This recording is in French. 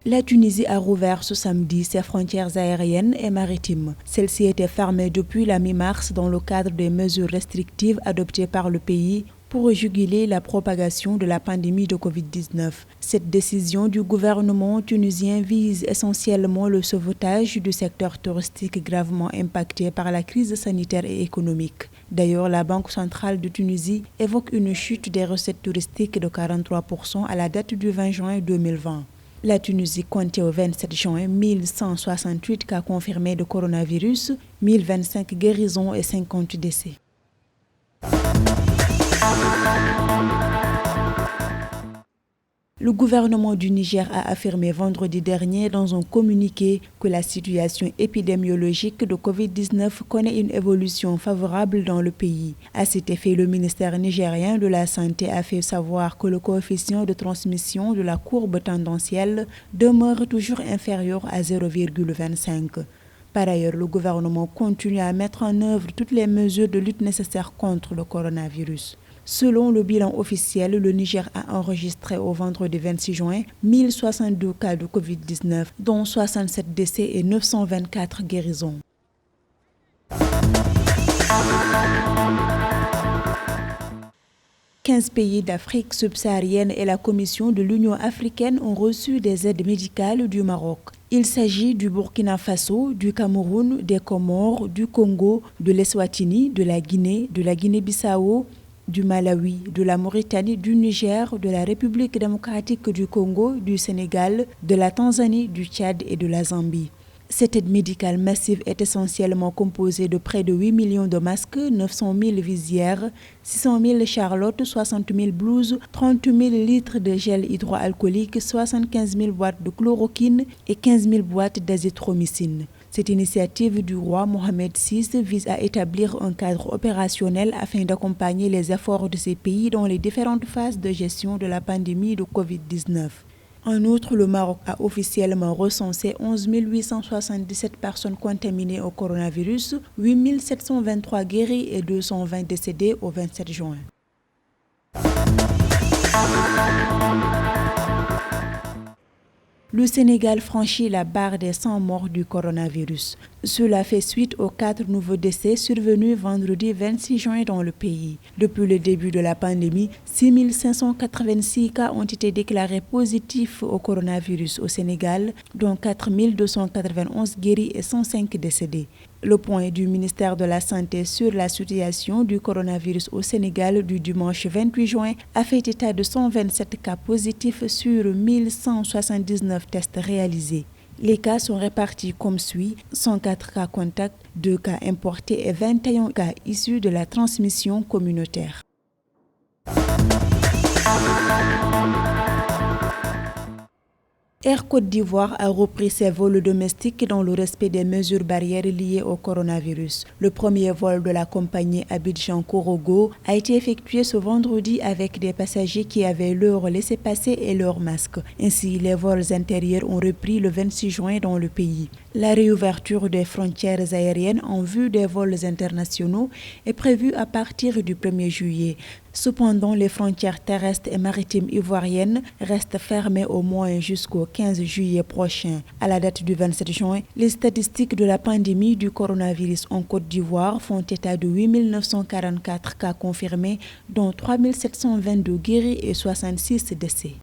La Tunisie a rouvert ce samedi ses frontières aériennes et maritimes. Celles-ci étaient fermées depuis la mi-mars dans le cadre des mesures restrictives adoptées par le pays pour juguler la propagation de la pandémie de Covid-19. Cette décision du gouvernement tunisien vise essentiellement le sauvetage du secteur touristique gravement impacté par la crise sanitaire et économique. D'ailleurs, la Banque centrale de Tunisie évoque une chute des recettes touristiques de 43% à la date du 20 juin 2020. La Tunisie comptait au 27 juin 1168 cas confirmés de coronavirus, 1025 guérisons et 50 décès. Le gouvernement du Niger a affirmé vendredi dernier dans un communiqué que la situation épidémiologique de Covid-19 connaît une évolution favorable dans le pays. À cet effet, le ministère nigérien de la Santé a fait savoir que le coefficient de transmission de la courbe tendancielle demeure toujours inférieur à 0,25. Par ailleurs, le gouvernement continue à mettre en œuvre toutes les mesures de lutte nécessaires contre le coronavirus. Selon le bilan officiel, le Niger a enregistré au vendredi 26 juin 1062 cas de Covid-19, dont 67 décès et 924 guérisons. « 15 pays d'Afrique subsaharienne et la Commission de l'Union africaine ont reçu des aides médicales du Maroc. Il s'agit du Burkina Faso, du Cameroun, des Comores, du Congo, de l'Eswatini, de la Guinée-Bissau, du Malawi, de la Mauritanie, du Niger, de la République démocratique du Congo, du Sénégal, de la Tanzanie, du Tchad et de la Zambie. Cette aide médicale massive est essentiellement composée de près de 8 millions de masques, 900 000 visières, 600 000 charlottes, 60 000 blouses, 30 000 litres de gel hydroalcoolique, 75 000 boîtes de chloroquine et 15 000 boîtes d'azithromycine. Cette initiative du roi Mohamed VI vise à établir un cadre opérationnel afin d'accompagner les efforts de ces pays dans les différentes phases de gestion de la pandémie de Covid-19. En outre, le Maroc a officiellement recensé 11 877 personnes contaminées au coronavirus, 8 723 guéris et 220 décédés au 27 juin. Le Sénégal franchit la barre des 100 morts du coronavirus. Cela fait suite aux 4 nouveaux décès survenus vendredi 26 juin dans le pays. Depuis le début de la pandémie, 6 586 cas ont été déclarés positifs au coronavirus au Sénégal, dont 4 291 guéris et 105 décédés. Le point du ministère de la Santé sur la situation du coronavirus au Sénégal du dimanche 28 juin a fait état de 127 cas positifs sur 1179 tests réalisés. Les cas sont répartis comme suit: 104 cas contacts, 2 cas importés et 21 cas issus de la transmission communautaire. Air Côte d'Ivoire a repris ses vols domestiques dans le respect des mesures barrières liées au coronavirus. Le premier vol de la compagnie Abidjan-Korogo a été effectué ce vendredi avec des passagers qui avaient leur laissez-passer et leur masque. Ainsi, les vols intérieurs ont repris le 26 juin dans le pays. La réouverture des frontières aériennes en vue des vols internationaux est prévue à partir du 1er juillet. Cependant, les frontières terrestres et maritimes ivoiriennes restent fermées au moins jusqu'au 15 juillet prochain. À la date du 27 juin, les statistiques de la pandémie du coronavirus en Côte d'Ivoire font état de 8 944 cas confirmés, dont 3 722 guéris et 66 décès.